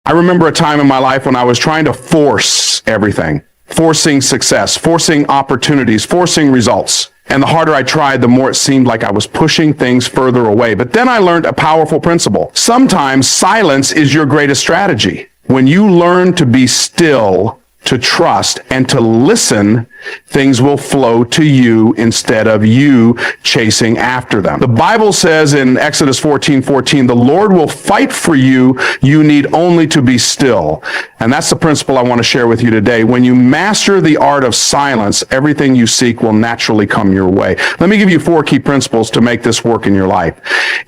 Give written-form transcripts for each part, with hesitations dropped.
I remember a time in my life when I was trying to force everything, forcing success, forcing opportunities, forcing results. And the harder I tried, the more it seemed like I was pushing things further away. But then I learned a powerful principle. Sometimes silence is your greatest strategy. When you learn to be still, to trust, and to listen, things will flow to you instead of you chasing after them. The Bible says in Exodus 14:14, the Lord will fight for you. You need only to be still. And that's the principle I want to share with you today. When you master the art of silence, everything you seek will naturally come your way. Let me give you 4 key principles to make this work in your life.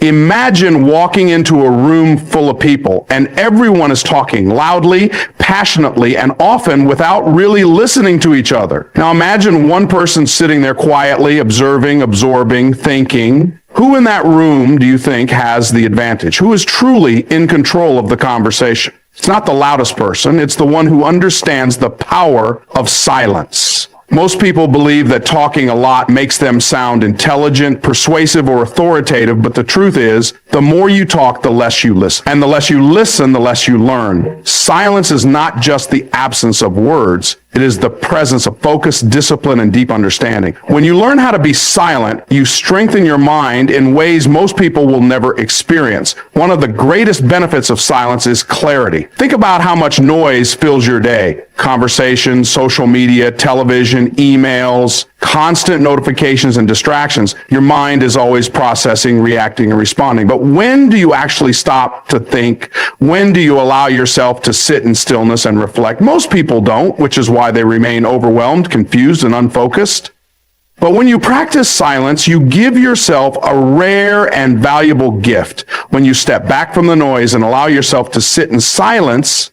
Imagine walking into a room full of people and everyone is talking loudly, passionately, and often without really listening to each other. Now imagine one person sitting there quietly, observing, absorbing, thinking. Who in that room do you think has the advantage? Who is truly in control of the conversation? It's not the loudest person. It's the one who understands the power of silence. Most people believe that talking a lot makes them sound intelligent, persuasive, or authoritative, but the truth is, the more you talk, the less you listen. And the less you listen, the less you learn. Silence is not just the absence of words. It is the presence of focus, discipline, and deep understanding. When you learn how to be silent, you strengthen your mind in ways most people will never experience. One of the greatest benefits of silence is clarity. Think about how much noise fills your day. Conversations, social media, television, emails, constant notifications and distractions. Your mind is always processing, reacting, and responding. But when do you actually stop to think? When do you allow yourself to sit in stillness and reflect? Most people don't, which is why they remain overwhelmed, confused, and unfocused. But when you practice silence, you give yourself a rare and valuable gift. When you step back from the noise and allow yourself to sit in silence,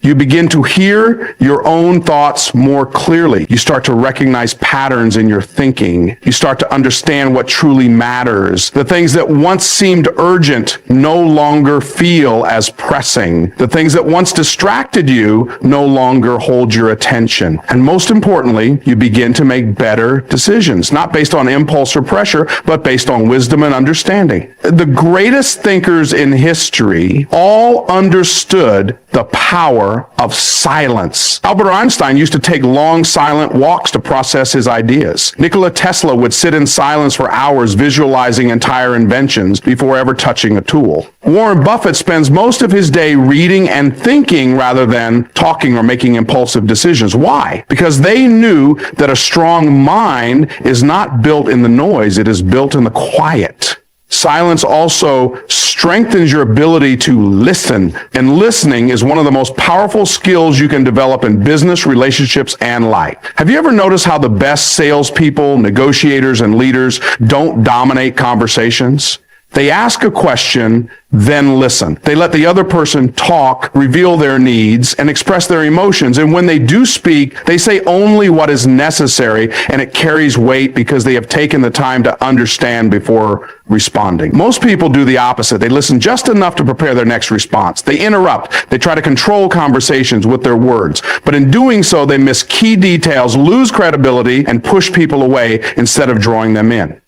you begin to hear your own thoughts more clearly. You start to recognize patterns in your thinking. You start to understand what truly matters. The things that once seemed urgent no longer feel as pressing. The things that once distracted you no longer hold your attention. And most importantly, you begin to make better decisions, not based on impulse or pressure, but based on wisdom and understanding. The greatest thinkers in history all understood the power of silence. Albert Einstein used to take long, silent walks to process his ideas. Nikola Tesla would sit in silence for hours visualizing entire inventions before ever touching a tool. Warren Buffett spends most of his day reading and thinking rather than talking or making impulsive decisions. Why? Because they knew that a strong mind is not built in the noise, it is built in the quiet. Silence also strengthens your ability to listen, and listening is one of the most powerful skills you can develop in business, relationships, and life. Have you ever noticed how the best salespeople, negotiators, and leaders don't dominate conversations? They ask a question, then listen. They let the other person talk, reveal their needs, and express their emotions. And when they do speak, they say only what is necessary, and it carries weight because they have taken the time to understand before responding. Most people do the opposite. They listen just enough to prepare their next response. They interrupt. They try to control conversations with their words. But in doing so, they miss key details, lose credibility, and push people away instead of drawing them in.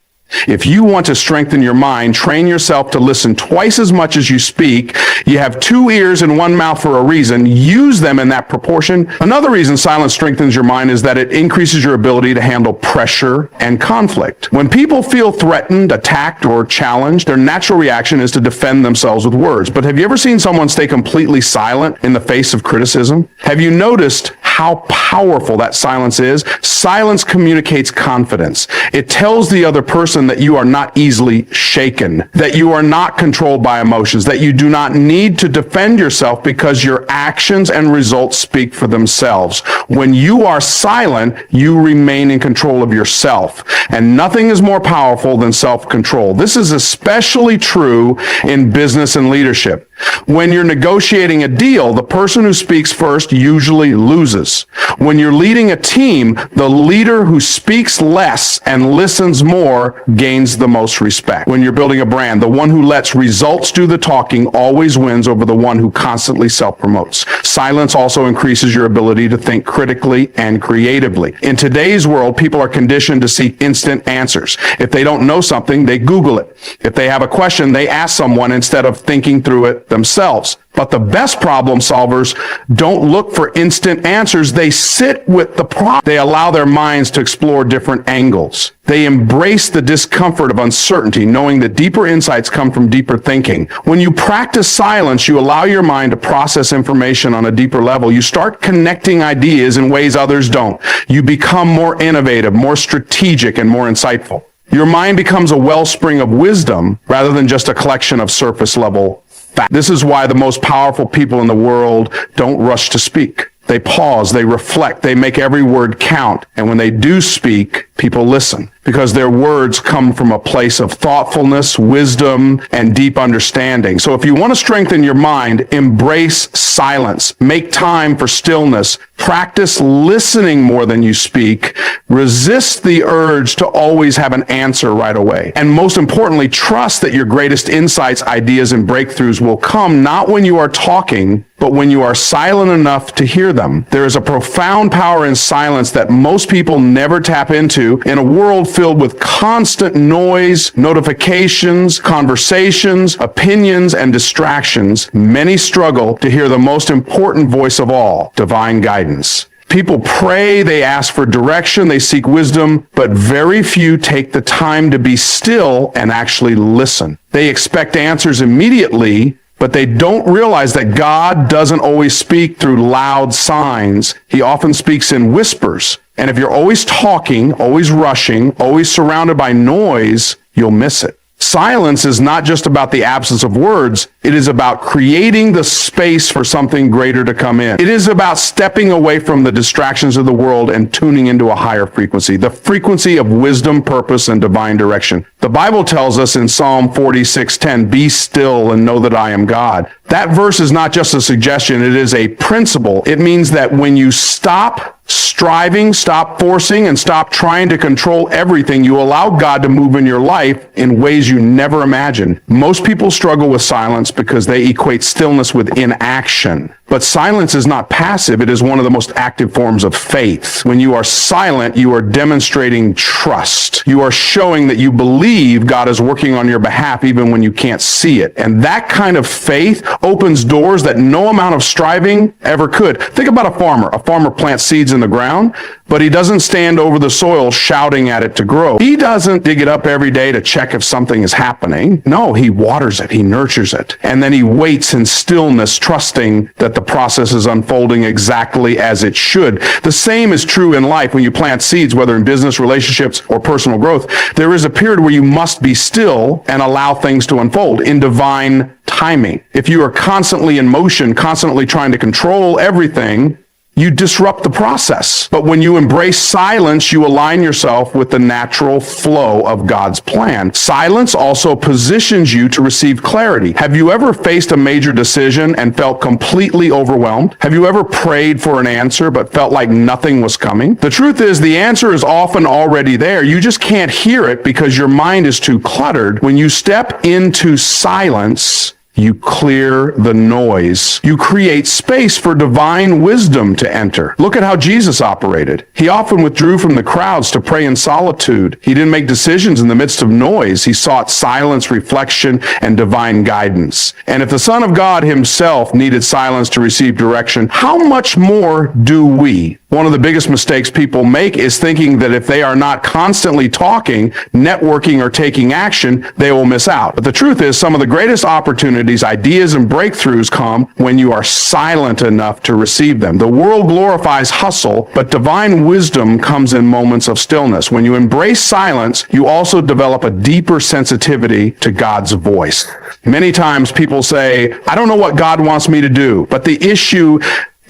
If you want to strengthen your mind, train yourself to listen twice as much as you speak. You have 2 ears and 1 mouth for a reason. Use them in that proportion. Another reason silence strengthens your mind is that it increases your ability to handle pressure and conflict. When people feel threatened, attacked, or challenged, their natural reaction is to defend themselves with words. But have you ever seen someone stay completely silent in the face of criticism? Have you noticed how powerful that silence is? Silence communicates confidence. It tells the other person that you are not easily shaken, that you are not controlled by emotions, that you do not need to defend yourself because your actions and results speak for themselves. When you are silent, you remain in control of yourself, and nothing is more powerful than self-control. This is especially true in business and leadership. When you're negotiating a deal, the person who speaks first usually loses. When you're leading a team, the leader who speaks less and listens more gains the most respect. When you're building a brand, the one who lets results do the talking always wins over the one who constantly self-promotes. Silence also increases your ability to think critically and creatively. In today's world, people are conditioned to seek instant answers. If they don't know something, they Google it. If they have a question, they ask someone instead of thinking through it themselves. But the best problem solvers don't look for instant answers. They sit with the problem. They allow their minds to explore different angles. They embrace the discomfort of uncertainty, knowing that deeper insights come from deeper thinking. When you practice silence, you allow your mind to process information on a deeper level. You start connecting ideas in ways others don't. You become more innovative, more strategic, and more insightful. Your mind becomes a wellspring of wisdom rather than just a collection of surface level facts. This is why the most powerful people in the world don't rush to speak. They pause, they reflect, they make every word count. And when they do speak, people listen because their words come from a place of thoughtfulness, wisdom, and deep understanding. So if you want to strengthen your mind, embrace silence. Make time for stillness. Practice listening more than you speak. Resist the urge to always have an answer right away. And most importantly, trust that your greatest insights, ideas, and breakthroughs will come not when you are talking, but when you are silent enough to hear them. There is a profound power in silence that most people never tap into. In a world filled with constant noise, notifications, conversations, opinions, and distractions, many struggle to hear the most important voice of all, divine guidance. People pray, they ask for direction, they seek wisdom, but very few take the time to be still and actually listen. They expect answers immediately, but they don't realize that God doesn't always speak through loud signs. He often speaks in whispers. And if you're always talking, always rushing, always surrounded by noise, you'll miss it. Silence is not just about the absence of words. It is about creating the space for something greater to come in. It is about stepping away from the distractions of the world and tuning into a higher frequency, the frequency of wisdom, purpose, and divine direction. The Bible tells us in Psalm 46:10, "Be still and know that I am God." That verse is not just a suggestion, it is a principle. It means that when you stop striving, stop forcing, and stop trying to control everything, you allow God to move in your life in ways you never imagined. Most people struggle with silence because they equate stillness with inaction. But silence is not passive. It is one of the most active forms of faith. When you are silent, you are demonstrating trust. You are showing that you believe God is working on your behalf even when you can't see it. And that kind of faith opens doors that no amount of striving ever could. Think about a farmer. A farmer plants seeds in the ground, but he doesn't stand over the soil shouting at it to grow. He doesn't dig it up every day to check if something is happening. No, he waters it. He nurtures it. And then he waits in stillness, trusting that the process is unfolding exactly as it should. The same is true in life when you plant seeds, whether in business, relationships, or personal growth. There is a period where you must be still and allow things to unfold in divine timing. If you are constantly in motion, constantly trying to control everything, you disrupt the process. But when you embrace silence, you align yourself with the natural flow of God's plan. Silence also positions you to receive clarity. Have you ever faced a major decision and felt completely overwhelmed? Have you ever prayed for an answer but felt like nothing was coming? The truth is, the answer is often already there. You just can't hear it because your mind is too cluttered. When you step into silence, you clear the noise. You create space for divine wisdom to enter. Look at how Jesus operated. He often withdrew from the crowds to pray in solitude. He didn't make decisions in the midst of noise. He sought silence, reflection, and divine guidance. And if the Son of God himself needed silence to receive direction, how much more do we? One of the biggest mistakes people make is thinking that if they are not constantly talking, networking, or taking action, they will miss out. But the truth is, some of the greatest opportunities, ideas, and breakthroughs come when you are silent enough to receive them. The world glorifies hustle, but divine wisdom comes in moments of stillness. When you embrace silence, you also develop a deeper sensitivity to God's voice. Many times people say, I don't know what God wants me to do, but the issue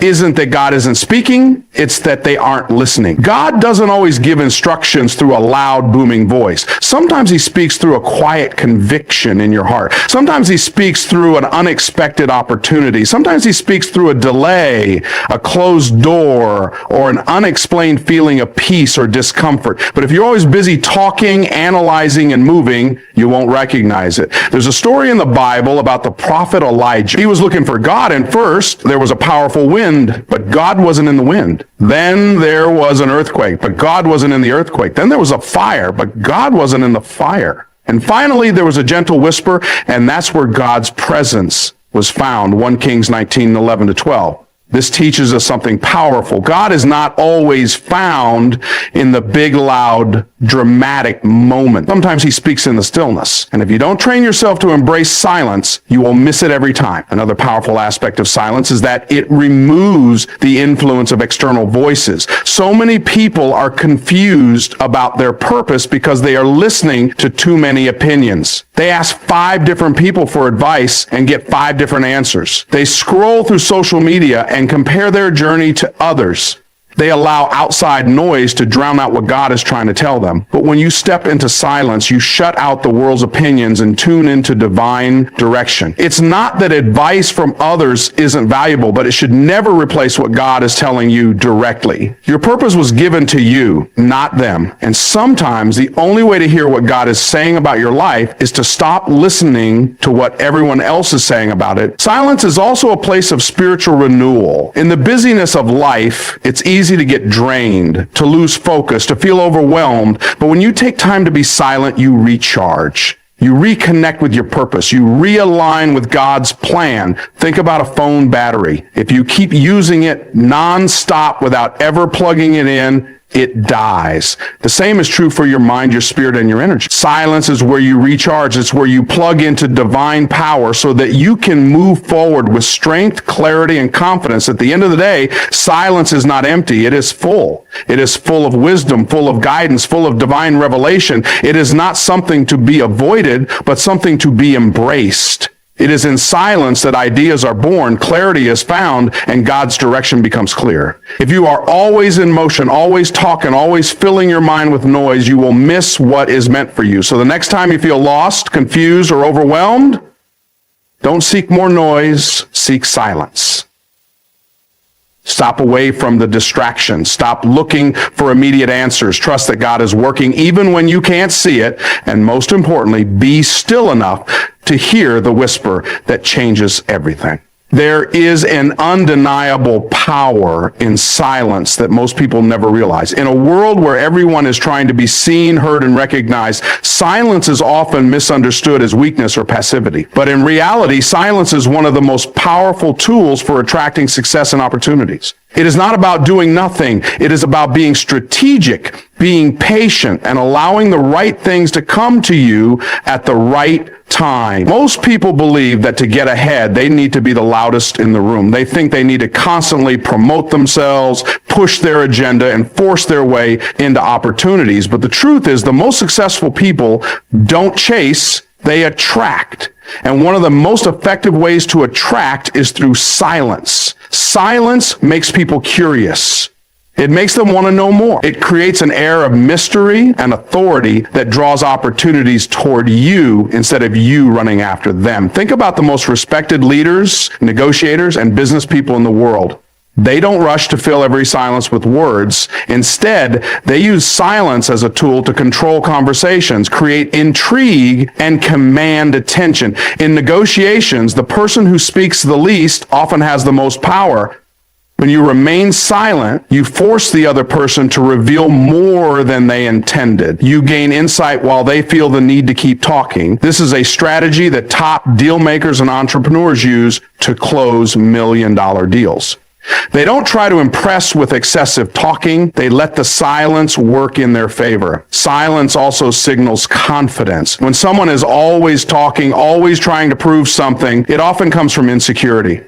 isn't that God isn't speaking, it's that they aren't listening. God doesn't always give instructions through a loud, booming voice. Sometimes he speaks through a quiet conviction in your heart. Sometimes he speaks through an unexpected opportunity. Sometimes he speaks through a delay, a closed door, or an unexplained feeling of peace or discomfort. But if you're always busy talking, analyzing, and moving, you won't recognize it. There's a story in the Bible about the prophet Elijah. He was looking for God, and first there was a powerful wind, but God wasn't in the wind. Then there was an earthquake, but God wasn't in the earthquake. Then there was a fire, but God wasn't in the fire. And finally, there was a gentle whisper, and that's where God's presence was found. 1 Kings 19:11-12. This teaches us something powerful. God is not always found in the big, loud, dramatic moment. Sometimes he speaks in the stillness. And if you don't train yourself to embrace silence, you will miss it every time. Another powerful aspect of silence is that it removes the influence of external voices. So many people are confused about their purpose because they are listening to too many opinions. They ask 5 different people for advice and get 5 different answers. They scroll through social media and compare their journey to others. They allow outside noise to drown out what God is trying to tell them. But when you step into silence, you shut out the world's opinions and tune into divine direction. It's not that advice from others isn't valuable, but it should never replace what God is telling you directly. Your purpose was given to you, not them. And sometimes the only way to hear what God is saying about your life is to stop listening to what everyone else is saying about it. Silence is also a place of spiritual renewal. In the busyness of life, it's easy to get drained, to lose focus, to feel overwhelmed. But when you take time to be silent, you recharge. You reconnect with your purpose. You realign with God's plan. Think about a phone battery. If you keep using it nonstop without ever plugging it in, it dies. The same is true for your mind, your spirit, and your energy. Silence is where you recharge. It's where you plug into divine power so that you can move forward with strength, clarity, and confidence. At the end of the day, silence is not empty. It is full. It is full of wisdom, full of guidance, full of divine revelation. It is not something to be avoided, but something to be embraced. It is in silence that ideas are born, clarity is found, and God's direction becomes clear. If you are always in motion, always talking, always filling your mind with noise, you will miss what is meant for you. So the next time you feel lost, confused, or overwhelmed, don't seek more noise, seek silence. Stop away from the distractions. Stop looking for immediate answers. Trust that God is working even when you can't see it. And most importantly, be still enough to hear the whisper that changes everything. There is an undeniable power in silence that most people never realize. In a world where everyone is trying to be seen, heard, and recognized, silence is often misunderstood as weakness or passivity. But in reality, silence is one of the most powerful tools for attracting success and opportunities. It is not about doing nothing. It is about being strategic, being patient, and allowing the right things to come to you at the right time. Most people believe that to get ahead, they need to be the loudest in the room. They think they need to constantly promote themselves, push their agenda, and force their way into opportunities. But the truth is, the most successful people don't chase, they attract. And one of the most effective ways to attract is through silence. Silence makes people curious. It makes them want to know more. It creates an air of mystery and authority that draws opportunities toward you instead of you running after them. Think about the most respected leaders, negotiators, and business people in the world. They don't rush to fill every silence with words. Instead, they use silence as a tool to control conversations, create intrigue, and command attention. In negotiations, the person who speaks the least often has the most power. When you remain silent, you force the other person to reveal more than they intended. You gain insight while they feel the need to keep talking. This is a strategy that top deal makers and entrepreneurs use to close million-dollar deals. They don't try to impress with excessive talking. They let the silence work in their favor. Silence also signals confidence. When someone is always talking, always trying to prove something, it often comes from insecurity.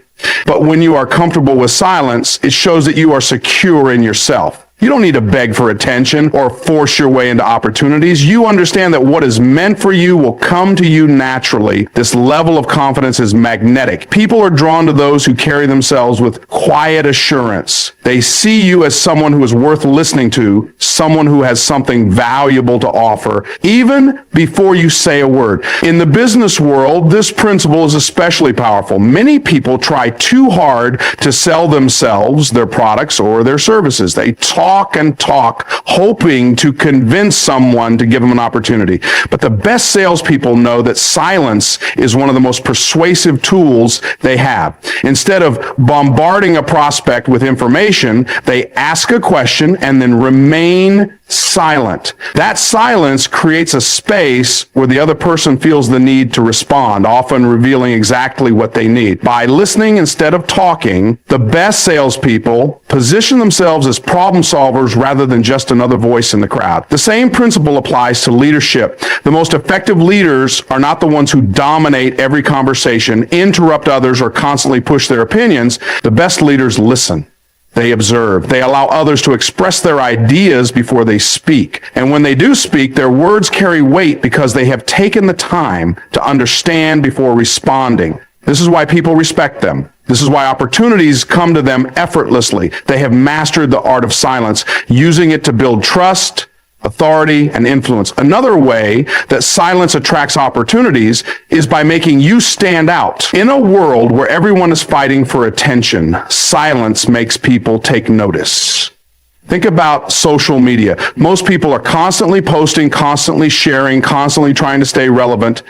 But when you are comfortable with silence, it shows that you are secure in yourself. You don't need to beg for attention or force your way into opportunities. You understand that what is meant for you will come to you naturally. This level of confidence is magnetic. People are drawn to those who carry themselves with quiet assurance. They see you as someone who is worth listening to, someone who has something valuable to offer, even before you say a word. In the business world, this principle is especially powerful. Many people try too hard to sell themselves, their products, or their services. They talk talk and talk, hoping to convince someone to give them an opportunity. But the best salespeople know that silence is one of the most persuasive tools they have. Instead of bombarding a prospect with information, they ask a question and then remain silent. That silence creates a space where the other person feels the need to respond, often revealing exactly what they need. By listening instead of talking, the best salespeople position themselves as problem solvers rather than just another voice in the crowd. The same principle applies to leadership. The most effective leaders are not the ones who dominate every conversation, interrupt others, or constantly push their opinions. The best leaders listen. They observe. They allow others to express their ideas before they speak. And when they do speak, their words carry weight because they have taken the time to understand before responding. This is why people respect them. This is why opportunities come to them effortlessly. They have mastered the art of silence, using it to build trust, authority, and influence. Another way that silence attracts opportunities is by making you stand out. In a world where everyone is fighting for attention, silence makes people take notice. Think about social media. Most people are constantly posting, constantly sharing, constantly trying to stay relevant.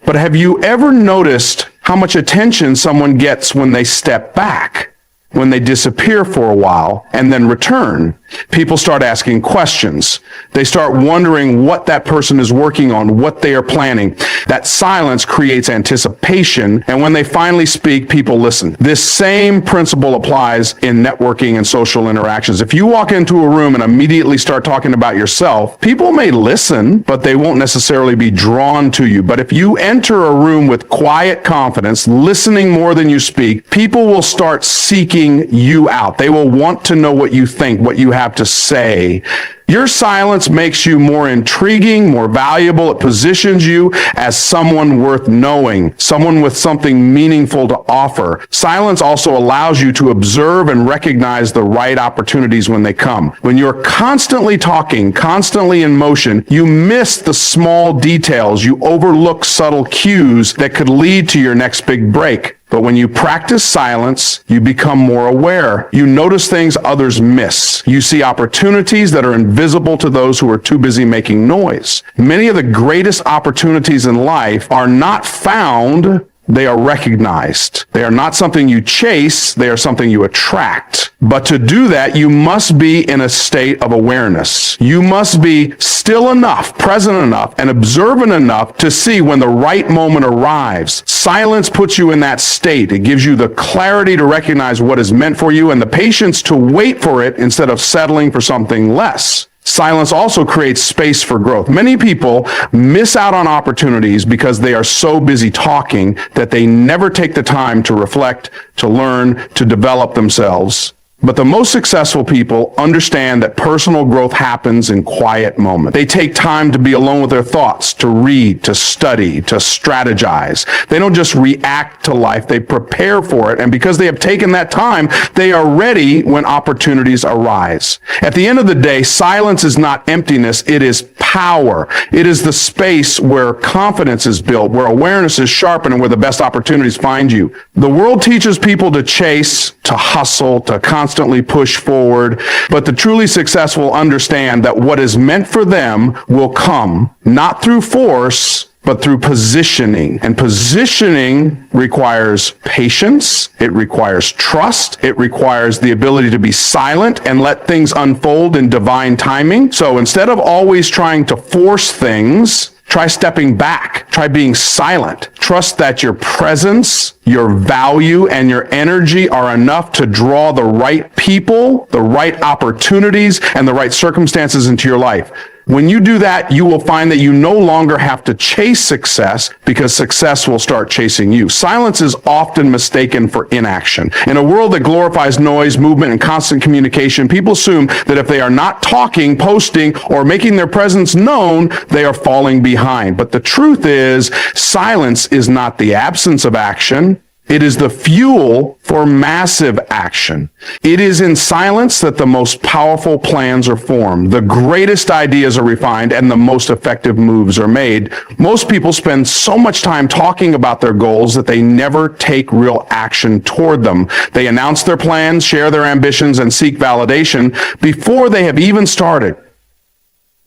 But have you ever noticed how much attention someone gets when they step back? When they disappear for a while and then return? People start asking questions. They start wondering what that person is working on, what they are planning. That silence creates anticipation, and when they finally speak, people listen. This same principle applies in networking and social interactions. If you walk into a room and immediately start talking about yourself, people may listen, but they won't necessarily be drawn to you. But if you enter a room with quiet confidence, listening more than you speak, people will start seeking you out. They will want to know what you think, what you have to say. Your silence makes you more intriguing, more valuable. It positions you as someone worth knowing, someone with something meaningful to offer. Silence also allows you to observe and recognize the right opportunities when they come. When you're constantly talking, constantly in motion, you miss the small details. You overlook subtle cues that could lead to your next big break. But when you practice silence, you become more aware. You notice things others miss. You see opportunities that are invisible to those who are too busy making noise. Many of the greatest opportunities in life are not found, they are recognized. They are not something you chase, they are something you attract. But to do that, you must be in a state of awareness. You must be still enough, present enough, and observant enough to see when the right moment arrives. Silence puts you in that state. It gives you the clarity to recognize what is meant for you and the patience to wait for it instead of settling for something less. Silence also creates space for growth. Many people miss out on opportunities because they are so busy talking that they never take the time to reflect, to learn, to develop themselves. But the most successful people understand that personal growth happens in quiet moments. They take time to be alone with their thoughts, to read, to study, to strategize. They don't just react to life, they prepare for it. And because they have taken that time, they are ready when opportunities arise. At the end of the day, silence is not emptiness, it is power. It is the space where confidence is built, where awareness is sharpened, and where the best opportunities find you. The world teaches people to chase, to hustle, to constantly push forward, but the truly successful understand that what is meant for them will come, not through force, but through positioning. And positioning requires patience, it requires trust, it requires the ability to be silent and let things unfold in divine timing. So instead of always trying to force things, try stepping back. Try being silent. Trust that your presence, your value, and your energy are enough to draw the right people, the right opportunities, and the right circumstances into your life. When you do that, you will find that you no longer have to chase success because success will start chasing you. Silence is often mistaken for inaction. In a world that glorifies noise, movement, and constant communication, people assume that if they are not talking, posting, or making their presence known, they are falling behind. But the truth is, silence is not the absence of action. It is the fuel for massive action. It is in silence that the most powerful plans are formed, the greatest ideas are refined, and the most effective moves are made. Most people spend so much time talking about their goals that they never take real action toward them. They announce their plans, share their ambitions, and seek validation before they have even started.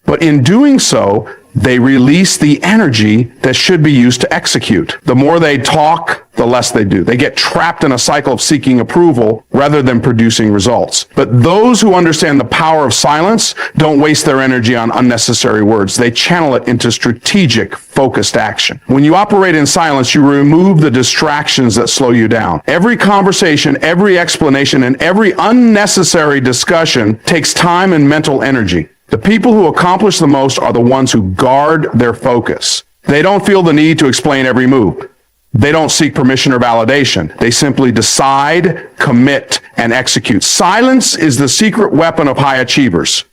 But in doing so, they release the energy that should be used to execute. The more they talk, the less they do. They get trapped in a cycle of seeking approval rather than producing results. But those who understand the power of silence don't waste their energy on unnecessary words. They channel it into strategic, focused action. When you operate in silence, you remove the distractions that slow you down. Every conversation, every explanation, and every unnecessary discussion takes time and mental energy. The people who accomplish the most are the ones who guard their focus. They don't feel the need to explain every move. They don't seek permission or validation. They simply decide, commit, and execute. Silence is the secret weapon of high achievers.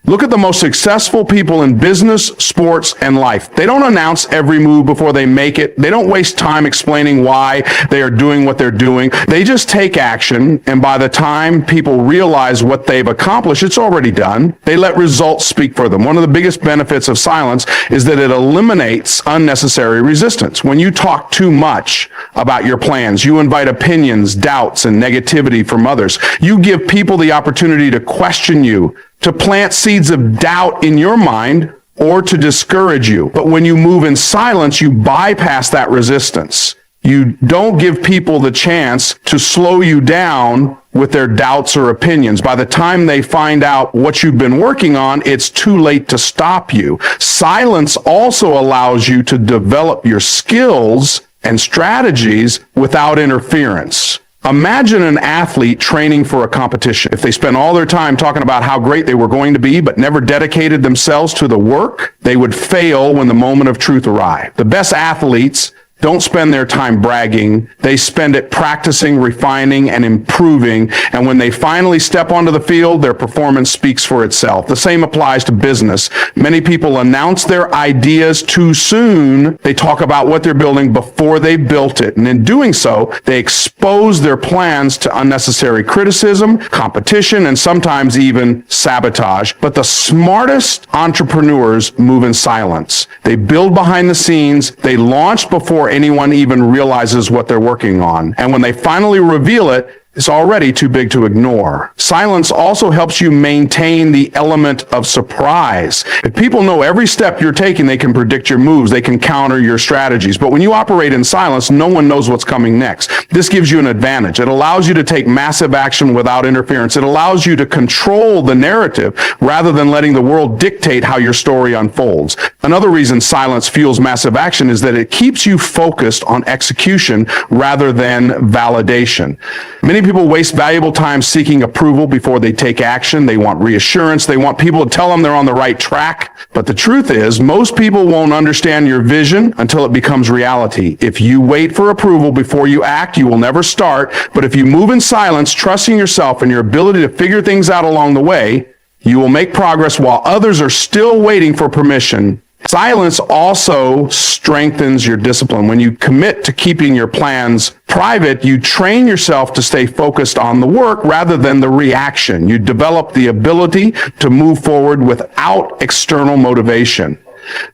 Look at the most successful people in business, sports, and life. They don't announce every move before they make it. They don't waste time explaining why they are doing what they're doing. They just take action, and by the time people realize what they've accomplished, it's already done. They let results speak for them. One of the biggest benefits of silence is that it eliminates unnecessary resistance. When you talk too much about your plans, you invite opinions, doubts, and negativity from others. You give people the opportunity to question you, to plant seeds of doubt in your mind, or to discourage you. But when you move in silence, you bypass that resistance. You don't give people the chance to slow you down with their doubts or opinions. By the time they find out what you've been working on, it's too late to stop you. Silence also allows you to develop your skills and strategies without interference. Imagine an athlete training for a competition. If they spent all their time talking about how great they were going to be, but never dedicated themselves to the work, they would fail when the moment of truth arrived. The best athletes don't spend their time bragging. They spend it practicing, refining, and improving. And when they finally step onto the field, their performance speaks for itself. The same applies to business. Many people announce their ideas too soon. They talk about what they're building before they built it. And in doing so, they expose their plans to unnecessary criticism, competition, and sometimes even sabotage. But the smartest entrepreneurs move in silence. They build behind the scenes. They launch before anyone even realizes what they're working on. And when they finally reveal it, it's already too big to ignore. Silence also helps you maintain the element of surprise. If people know every step you're taking, they can predict your moves, they can counter your strategies. But when you operate in silence, no one knows what's coming next. This gives you an advantage. It allows you to take massive action without interference. It allows you to control the narrative rather than letting the world dictate how your story unfolds. Another reason silence fuels massive action is that it keeps you focused on execution rather than validation. Many people waste valuable time seeking approval before they take action. They want reassurance. They want people to tell them they're on the right track. But the truth is, most people won't understand your vision until it becomes reality. If you wait for approval before you act, you will never start. But if you move in silence, trusting yourself and your ability to figure things out along the way, you will make progress while others are still waiting for permission. Silence also strengthens your discipline. When you commit to keeping your plans private, you train yourself to stay focused on the work rather than the reaction. You develop the ability to move forward without external motivation.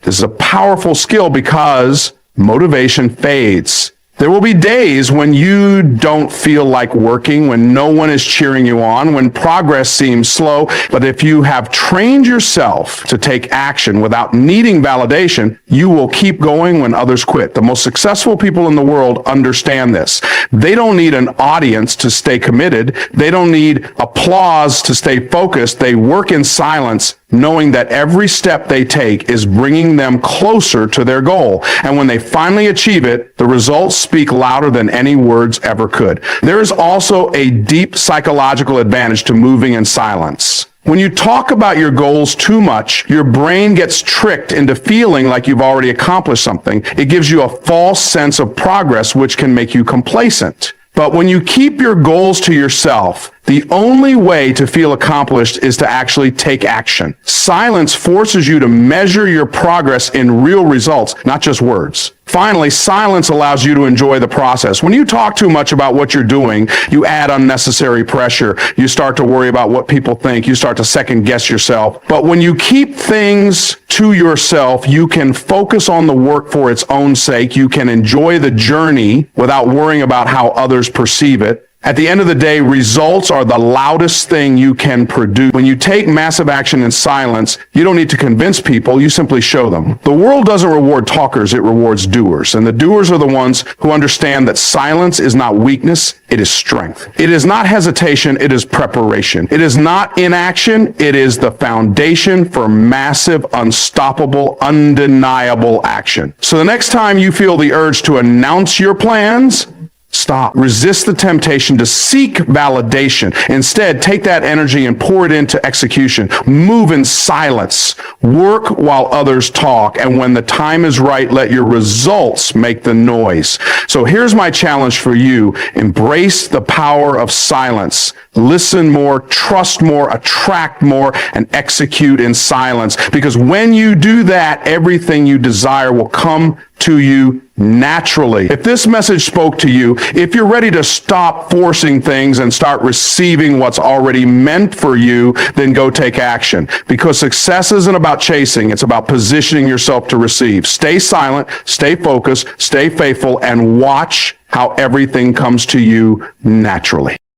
This is a powerful skill because motivation fades. There will be days when you don't feel like working, when no one is cheering you on, when progress seems slow. But if you have trained yourself to take action without needing validation, you will keep going when others quit. The most successful people in the world understand this. They don't need an audience to stay committed. They don't need applause to stay focused. They work in silence, knowing that every step they take is bringing them closer to their goal. And when they finally achieve it, the results speak louder than any words ever could. There is also a deep psychological advantage to moving in silence. When you talk about your goals too much, your brain gets tricked into feeling like you've already accomplished something. It gives you a false sense of progress, which can make you complacent. But when you keep your goals to yourself, The only way to feel accomplished is to actually take action. Silence forces you to measure your progress in real results, not just words. Finally, silence allows you to enjoy the process. When you talk too much about what you're doing, you add unnecessary pressure. You start to worry about what people think. You start to second guess yourself. But when you keep things to yourself, you can focus on the work for its own sake. You can enjoy the journey without worrying about how others perceive it. At the end of the day, results are the loudest thing you can produce. When you take massive action in silence, you don't need to convince people, you simply show them. The world doesn't reward talkers, it rewards doers. And the doers are the ones who understand that silence is not weakness, it is strength. It is not hesitation, it is preparation. It is not inaction, it is the foundation for massive, unstoppable, undeniable action. So the next time you feel the urge to announce your plans, stop. Resist the temptation to seek validation. Instead, take that energy and pour it into execution. Move in silence. Work while others talk. And when the time is right, let your results make the noise. So here's my challenge for you. Embrace the power of silence. Listen more, trust more, attract more, and execute in silence. Because when you do that, everything you desire will come to you naturally. If this message spoke to you, if you're ready to stop forcing things and start receiving what's already meant for you, then go take action. Because success isn't about chasing, it's about positioning yourself to receive. Stay silent, stay focused, stay faithful, and watch how everything comes to you naturally.